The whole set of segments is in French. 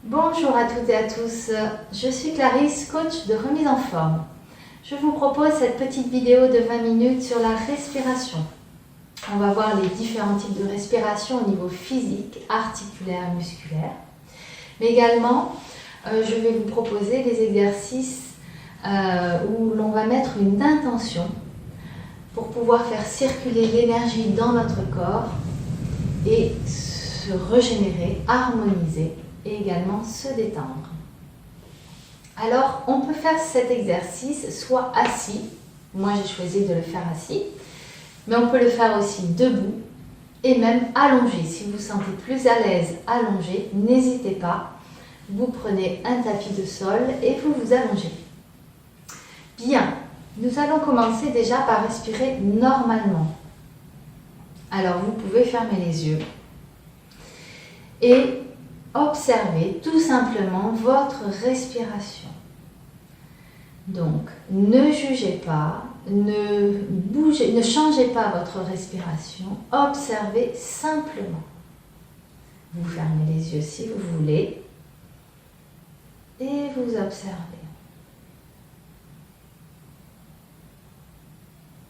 Bonjour à toutes et à tous, je suis Clarisse, coach de remise en forme. Je vous propose cette petite vidéo de 20 minutes sur la respiration. On va voir les différents types de respiration au niveau physique, articulaire et musculaire. Mais également, je vais vous proposer des exercices où l'on va mettre une intention pour pouvoir faire circuler l'énergie dans notre corps et se régénérer, harmoniser et également se détendre. Alors, on peut faire cet exercice soit assis, moi j'ai choisi de le faire assis, mais on peut le faire aussi debout et même allongé. Si vous vous sentez plus à l'aise allongé, n'hésitez pas, vous prenez un tapis de sol et vous vous allongez. Bien, nous allons commencer déjà par respirer normalement. Alors, vous pouvez fermer les yeux et observez tout simplement votre respiration. Donc, ne jugez pas, ne changez pas votre respiration, observez simplement. Vous fermez les yeux si vous voulez et vous observez.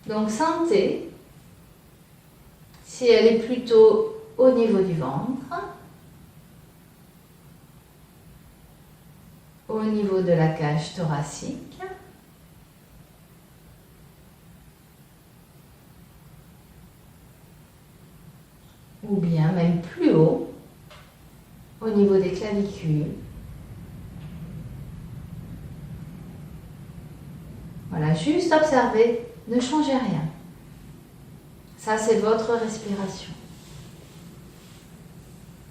Donc, sentez si elle est plutôt au niveau du ventre, au niveau de la cage thoracique, ou bien même plus haut, au niveau des clavicules. Voilà, juste observez, ne changez rien. Ça, c'est votre respiration.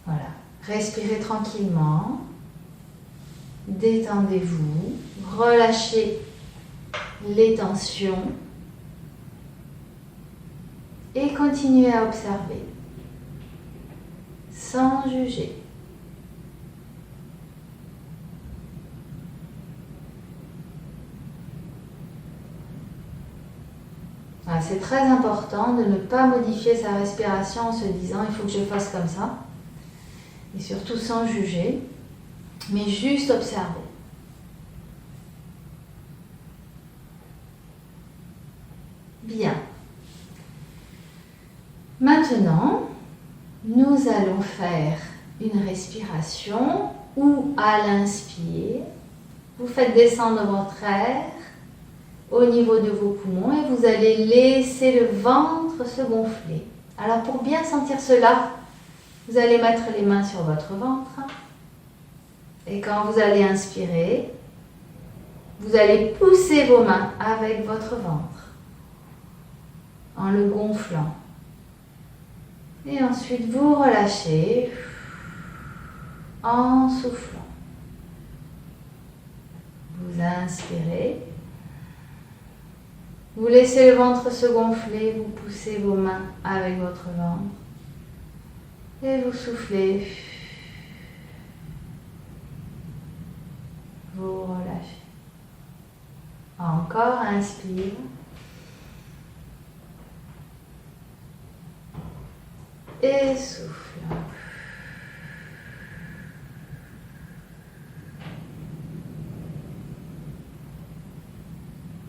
Voilà, respirez tranquillement. Détendez-vous, relâchez les tensions et continuez à observer sans juger. C'est très important de ne pas modifier sa respiration en se disant il faut que je fasse comme ça, et surtout sans juger. Mais juste observer. Bien. Maintenant, nous allons faire une respiration où, à l'inspire, vous faites descendre votre air au niveau de vos poumons et vous allez laisser le ventre se gonfler. Alors, pour bien sentir cela, vous allez mettre les mains sur votre ventre. Et quand vous allez inspirer, vous allez pousser vos mains avec votre ventre en le gonflant. Et ensuite, vous relâchez en soufflant. Vous inspirez. Vous laissez le ventre se gonfler, vous poussez vos mains avec votre ventre. Et vous soufflez. Vous relâchez. Encore, inspire. Et souffle.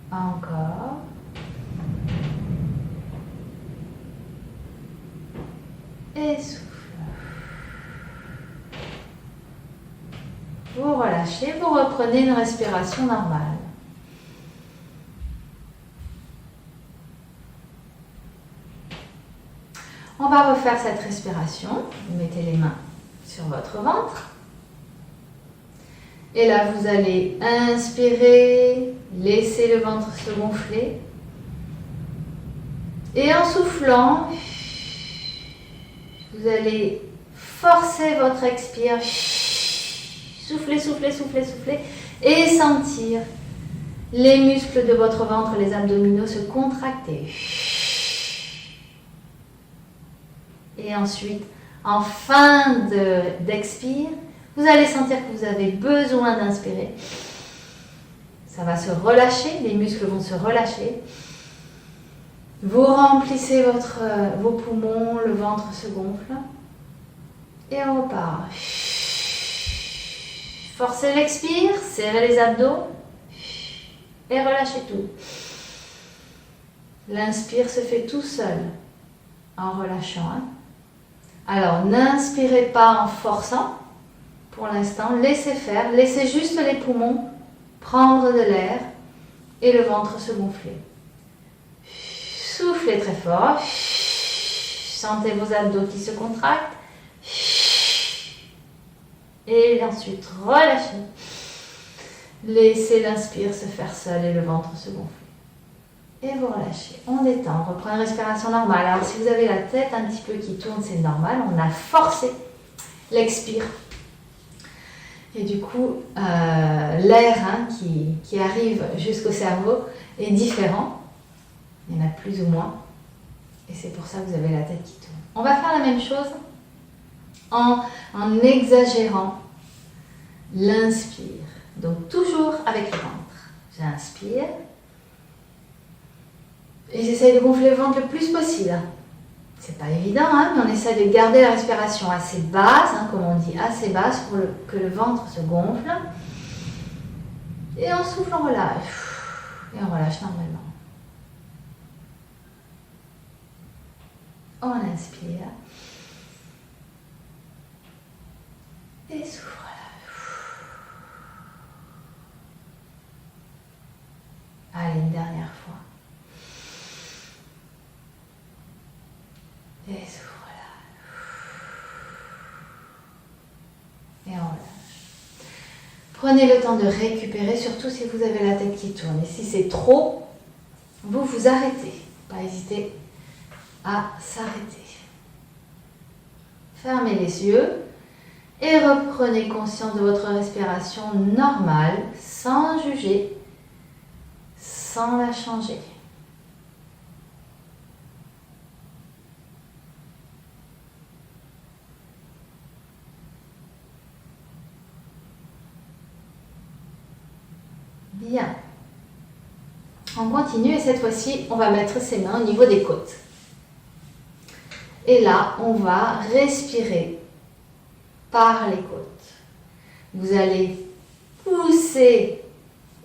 Encore. Et souffle. Vous relâchez, vous reprenez une respiration normale. On va refaire cette respiration. Vous mettez les mains sur votre ventre. Et là, vous allez inspirer, laisser le ventre se gonfler. Et en soufflant, vous allez forcer votre expire. Soufflez, soufflez, soufflez, soufflez. Et sentir les muscles de votre ventre, les abdominaux se contracter. Et ensuite, en fin d'expire, vous allez sentir que vous avez besoin d'inspirer. Ça va se relâcher, les muscles vont se relâcher. Vous remplissez vos poumons, le ventre se gonfle. Et on repart. Forcez l'expire, serrez les abdos et relâchez tout. L'inspire se fait tout seul en relâchant. Alors, n'inspirez pas en forçant. Pour l'instant, laissez faire. Laissez juste les poumons prendre de l'air et le ventre se gonfler. Soufflez très fort. Sentez vos abdos qui se contractent. Et ensuite, relâchez. Laissez l'inspire se faire seul et le ventre se gonfler. Et vous relâchez. On détend, on reprend une respiration normale. Alors, si vous avez la tête un petit peu qui tourne, c'est normal. On a forcé l'expire. Et du coup, l'air qui arrive jusqu'au cerveau est différent. Il y en a plus ou moins. Et c'est pour ça que vous avez la tête qui tourne. On va faire la même chose en exagérant l'inspire. Donc toujours avec le ventre. J'inspire. Et j'essaye de gonfler le ventre le plus possible. C'est pas évident, mais on essaie de garder la respiration assez basse, comme on dit, assez basse pour que le ventre se gonfle. Et on souffle, on relâche. Et on relâche normalement. On inspire. Et souffle. Allez, une dernière fois. Et souffle là. Et on relâche. Prenez le temps de récupérer, surtout si vous avez la tête qui tourne. Et si c'est trop, vous arrêtez. Pas hésiter à s'arrêter. Fermez les yeux et reprenez conscience de votre respiration normale, sans juger, sans la changer. Bien. On continue et cette fois-ci, on va mettre ses mains au niveau des côtes. Et là, on va respirer par les côtes. Vous allez pousser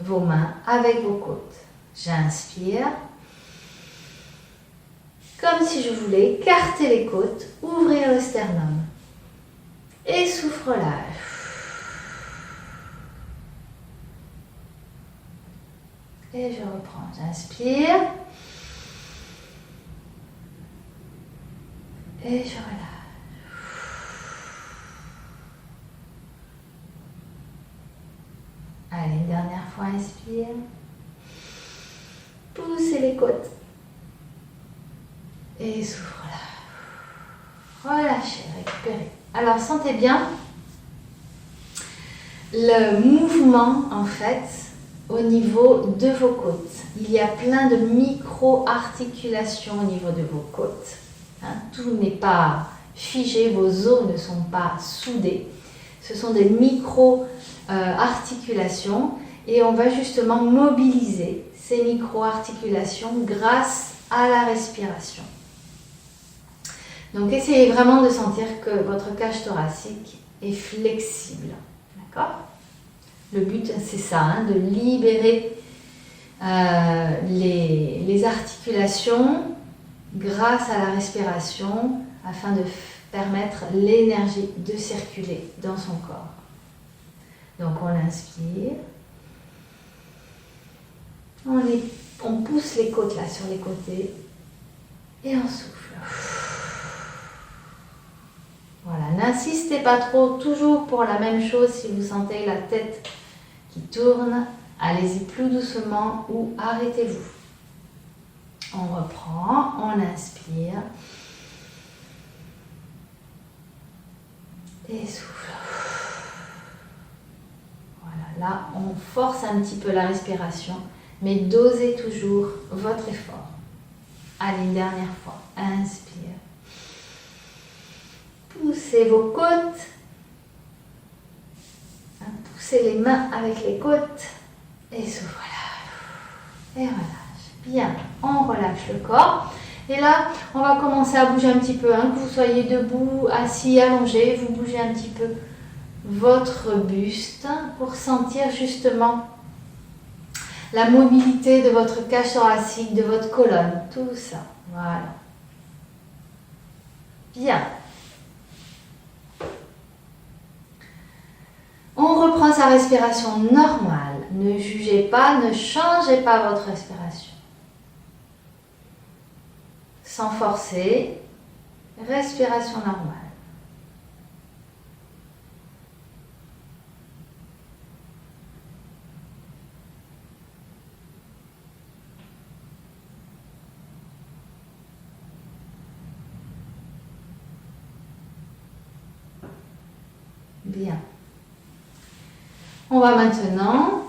vos mains avec vos côtes. J'inspire. Comme si je voulais écarter les côtes, ouvrir le sternum. Et souffle, relâche. Et je reprends. J'inspire. Et je relâche. Allez, une dernière fois, inspire. Poussez les côtes. Et souffle, relâche. Relâchez, récupérez. Alors, sentez bien le mouvement, en fait, au niveau de vos côtes. Il y a plein de micro-articulations au niveau de vos côtes. Tout n'est pas figé, vos os ne sont pas soudés. Ce sont des micro-articulations et on va justement mobiliser ces micro-articulations grâce à la respiration. Donc essayez vraiment de sentir que votre cage thoracique est flexible. D'accord ? Le but, c'est ça, de libérer les articulations grâce à la respiration afin de permettre l'énergie de circuler dans son corps. Donc on inspire. On pousse les côtes là sur les côtés et on souffle. Voilà, n'insistez pas trop, toujours pour la même chose si vous sentez la tête qui tourne, allez-y plus doucement ou arrêtez-vous. On reprend, on inspire et souffle. Voilà, là on force un petit peu la respiration, mais dosez toujours votre effort. Allez, une dernière fois, inspire. Poussez vos côtes. Poussez les mains avec les côtes. Et souffle. Et relâche. Bien, on relâche le corps. Et là, on va commencer à bouger un petit peu. Que vous soyez debout, assis, allongé, vous bougez un petit peu votre buste pour sentir justement la mobilité de votre cage thoracique, de votre colonne, tout ça. Voilà. Bien. On reprend sa respiration normale. Ne jugez pas, ne changez pas votre respiration. Sans forcer, respiration normale. Bien. On va maintenant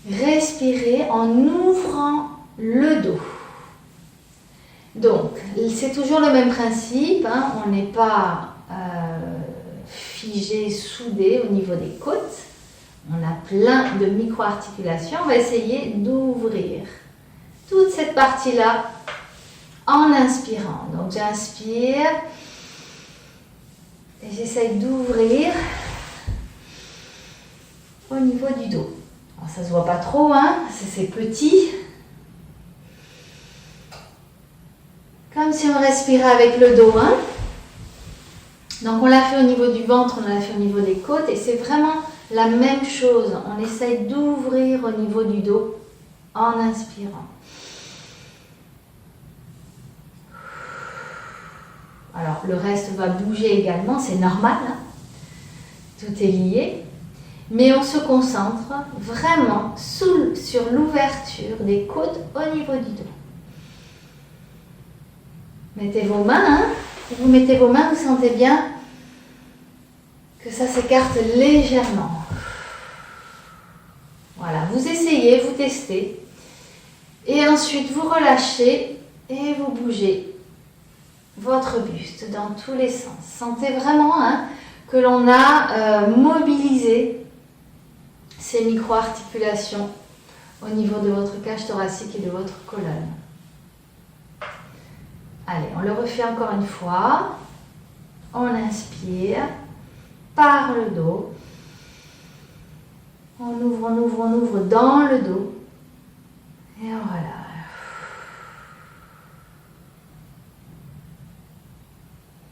respirer en ouvrant le dos. Donc, c'est toujours le même principe, hein, on n'est pas figé, soudé au niveau des côtes. On a plein de micro-articulations. On va essayer d'ouvrir toute cette partie-là en inspirant. Donc, j'inspire et j'essaye d'ouvrir au niveau du dos. Alors, ça ne se voit pas trop, hein, c'est petit. Comme si on respirait avec le dos. Hein. Donc on l'a fait au niveau du ventre, on l'a fait au niveau des côtes et c'est vraiment la même chose. On essaye d'ouvrir au niveau du dos en inspirant. Alors le reste va bouger également, c'est normal. Hein. Tout est lié. Mais on se concentre vraiment sur l'ouverture des côtes au niveau du dos. Mettez vos mains, hein. Vous mettez vos mains, vous sentez bien que ça s'écarte légèrement. Voilà, vous essayez, vous testez. Et ensuite, vous relâchez et vous bougez votre buste dans tous les sens. Sentez vraiment hein, que l'on a mobilisé ces micro-articulations au niveau de votre cage thoracique et de votre colonne. Allez, on le refait encore une fois. On inspire par le dos. On ouvre, on ouvre, on ouvre dans le dos. Et voilà.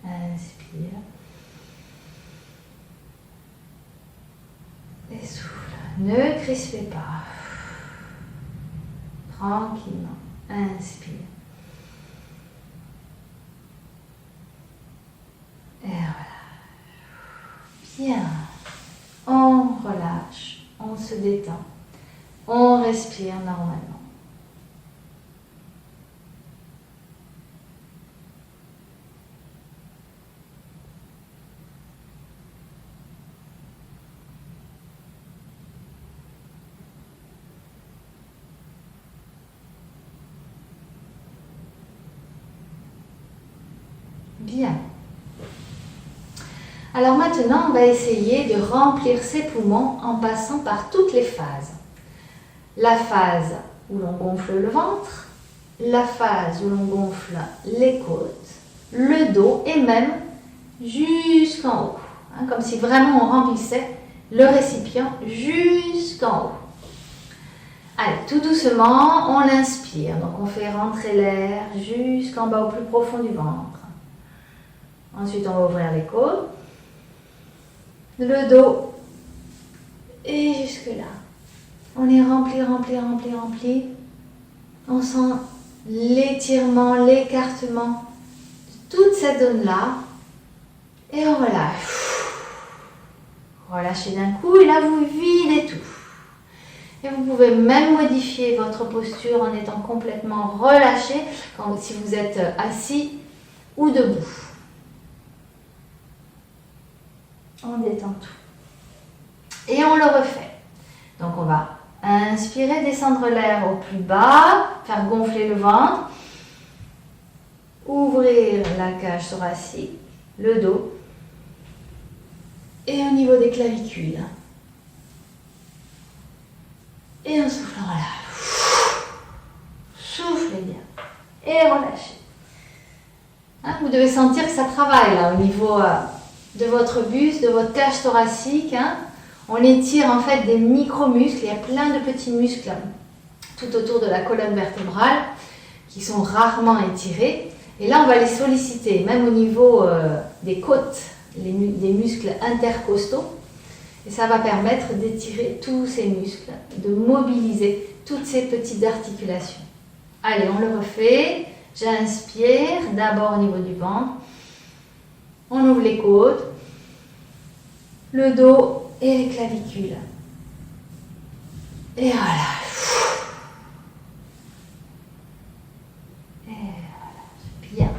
Inspire. Et souffle. Ne crispez pas. Tranquillement. Inspire. Et voilà. Bien. On relâche, on se détend, on respire normalement. Bien. Alors maintenant, on va essayer de remplir ses poumons en passant par toutes les phases. La phase où l'on gonfle le ventre, la phase où l'on gonfle les côtes, le dos et même jusqu'en haut. Hein, comme si vraiment on remplissait le récipient jusqu'en haut. Allez, tout doucement, on inspire. Donc on fait rentrer l'air jusqu'en bas au plus profond du ventre. Ensuite, on va ouvrir les côtes. Le dos et jusque là. On est rempli, rempli, rempli, rempli. On sent l'étirement, l'écartement de toute cette zone-là. Et on relâche. Relâchez d'un coup et là vous videz tout. Et vous pouvez même modifier votre posture en étant complètement relâché si vous êtes assis ou debout. On détend tout. Et on le refait. Donc on va inspirer, descendre l'air au plus bas, faire gonfler le ventre, ouvrir la cage thoracique, le dos et au niveau des clavicules. Et on souffle, relâche. Soufflez bien. Et relâchez. Hein, vous devez sentir que ça travaille là au niveau de votre buste, de votre cage thoracique. Hein. On étire en fait des micro-muscles. Il y a plein de petits muscles tout autour de la colonne vertébrale qui sont rarement étirés. Et là, on va les solliciter, même au niveau des côtes, des muscles intercostaux. Et ça va permettre d'étirer tous ces muscles, de mobiliser toutes ces petites articulations. Allez, on le refait. J'inspire, d'abord au niveau du ventre. On ouvre les côtes, le dos et les clavicules. Et voilà. Et voilà, bien.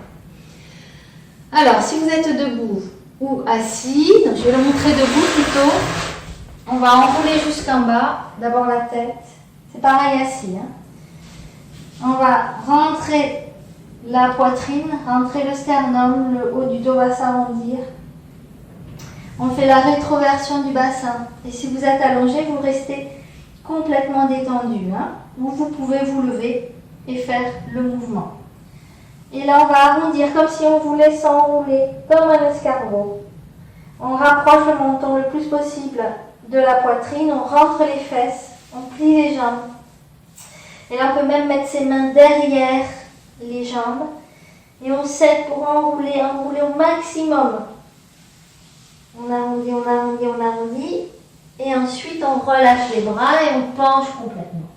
Alors, si vous êtes debout ou assis, donc je vais le montrer debout plutôt. On va enrouler jusqu'en bas, d'abord la tête. C'est pareil assis. Hein. On va rentrer la poitrine, rentrer le sternum, le haut du dos va s'arrondir. On fait la rétroversion du bassin. Et si vous êtes allongé, vous restez complètement détendu. Hein. Ou vous pouvez vous lever et faire le mouvement. Et là, on va arrondir comme si on voulait s'enrouler, comme un escargot. On rapproche le menton le plus possible de la poitrine, on rentre les fesses, on plie les jambes. Et là, on peut même mettre ses mains derrière les jambes et on serre pour enrouler au maximum. On arrondit, on arrondit, on arrondit et ensuite on relâche les bras et on penche complètement.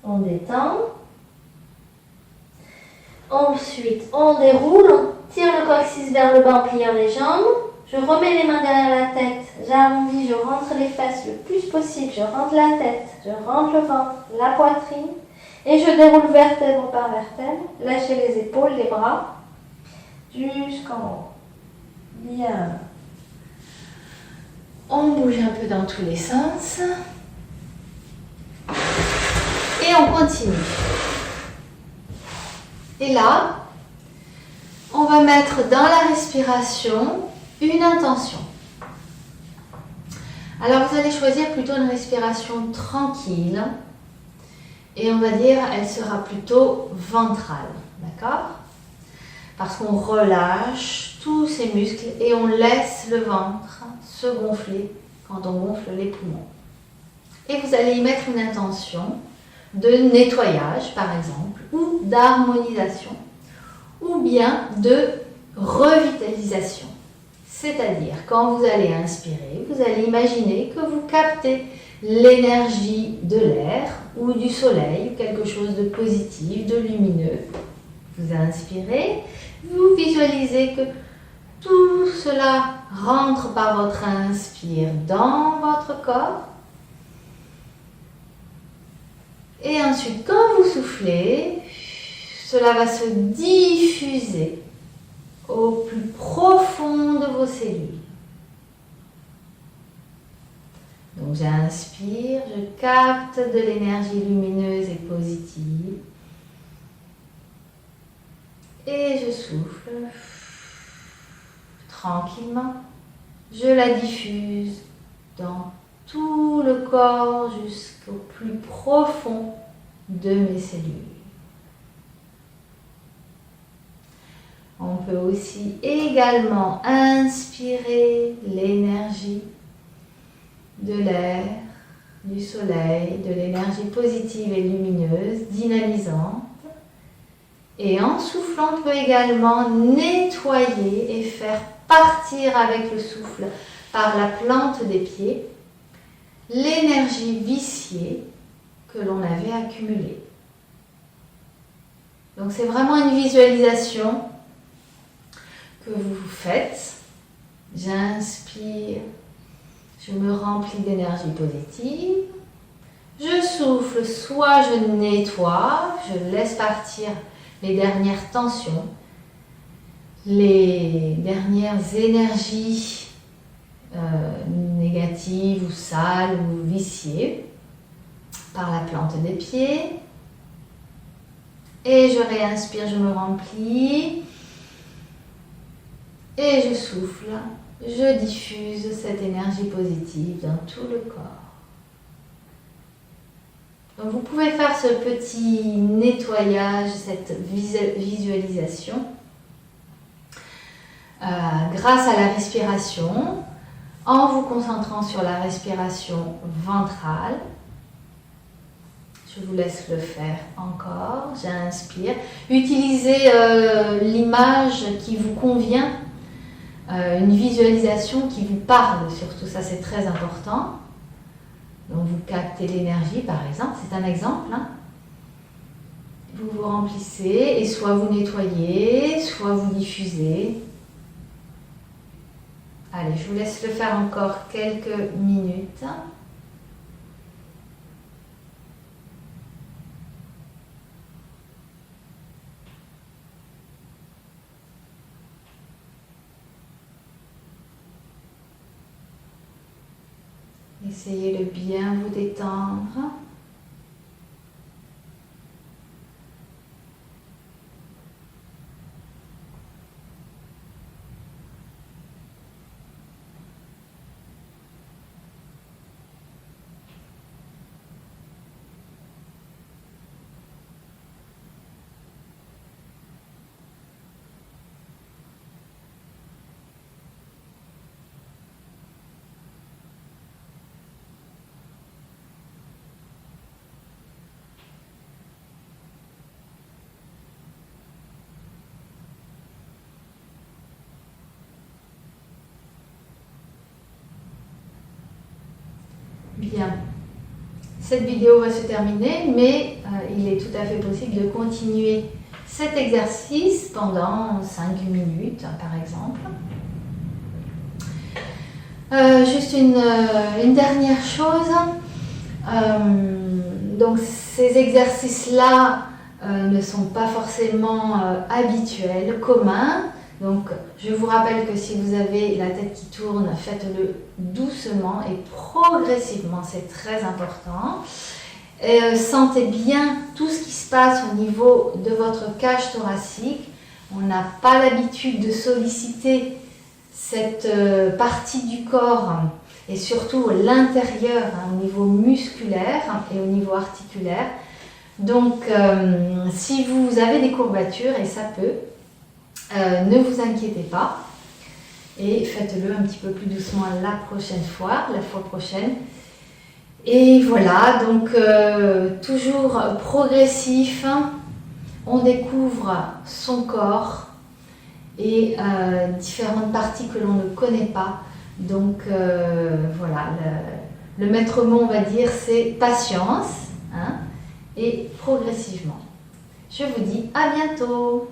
On détend. Ensuite, on déroule, on tire le coccyx vers le bas en pliant les jambes. Je remets les mains derrière la tête, j'arrondis, je rentre les fesses le plus possible, je rentre la tête, je rentre le ventre, la poitrine. Et je déroule vertèbre par vertèbre, lâchez les épaules, les bras, jusqu'en haut. Bien. On bouge un peu dans tous les sens. Et on continue. Et là, on va mettre dans la respiration une intention. Alors vous allez choisir plutôt une respiration tranquille. Et on va dire, elle sera plutôt ventrale, d'accord? Parce qu'on relâche tous ces muscles et on laisse le ventre se gonfler quand on gonfle les poumons. Et vous allez y mettre une intention de nettoyage, par exemple, ou d'harmonisation, ou bien de revitalisation. C'est-à-dire, quand vous allez inspirer, vous allez imaginer que vous captez l'énergie de l'air ou du soleil, quelque chose de positif, de lumineux. Vous inspirez, vous visualisez que tout cela rentre par votre inspire dans votre corps. Et ensuite, quand vous soufflez, cela va se diffuser au plus profond de vos cellules. Donc j'inspire, je capte de l'énergie lumineuse et positive. Et je souffle tranquillement. Je la diffuse dans tout le corps jusqu'au plus profond de mes cellules. On peut aussi également inspirer l'énergie de l'air, du soleil, de l'énergie positive et lumineuse, dynamisante. Et en soufflant, on peut également nettoyer et faire partir avec le souffle par la plante des pieds l'énergie viciée que l'on avait accumulée. Donc c'est vraiment une visualisation que vous faites. J'inspire, je me remplis d'énergie positive. Je souffle, soit je nettoie, je laisse partir les dernières tensions, les dernières énergies négatives ou sales ou viciées par la plante des pieds. Et je réinspire, je me remplis. Et je souffle, je diffuse cette énergie positive dans tout le corps. Donc vous pouvez faire ce petit nettoyage, cette visualisation grâce à la respiration, en vous concentrant sur la respiration ventrale. Je vous laisse le faire encore. J'inspire. Utilisez l'image qui vous convient, une visualisation qui vous parle, surtout ça c'est très important. Donc vous captez l'énergie par exemple, c'est un exemple. Hein. Vous vous remplissez et soit vous nettoyez, soit vous diffusez. Allez, je vous laisse le faire encore quelques minutes. Essayez de bien vous détendre. Bien, cette vidéo va se terminer, mais il est tout à fait possible de continuer cet exercice pendant 5 minutes, par exemple. Juste une dernière chose, donc ces exercices-là ne sont pas forcément habituels, communs. Donc, je vous rappelle que si vous avez la tête qui tourne, faites-le doucement et progressivement, c'est très important. Et, sentez bien tout ce qui se passe au niveau de votre cage thoracique. On n'a pas l'habitude de solliciter cette partie du corps et surtout l'intérieur, hein, au niveau musculaire et au niveau articulaire. Donc, si vous avez des courbatures, et ça peut, ne vous inquiétez pas et faites-le un petit peu plus doucement la prochaine fois, la fois prochaine. Et voilà, donc toujours progressif, on découvre son corps et différentes parties que l'on ne connaît pas. Donc voilà, le maître mot, on va dire, c'est patience, hein, et progressivement. Je vous dis à bientôt.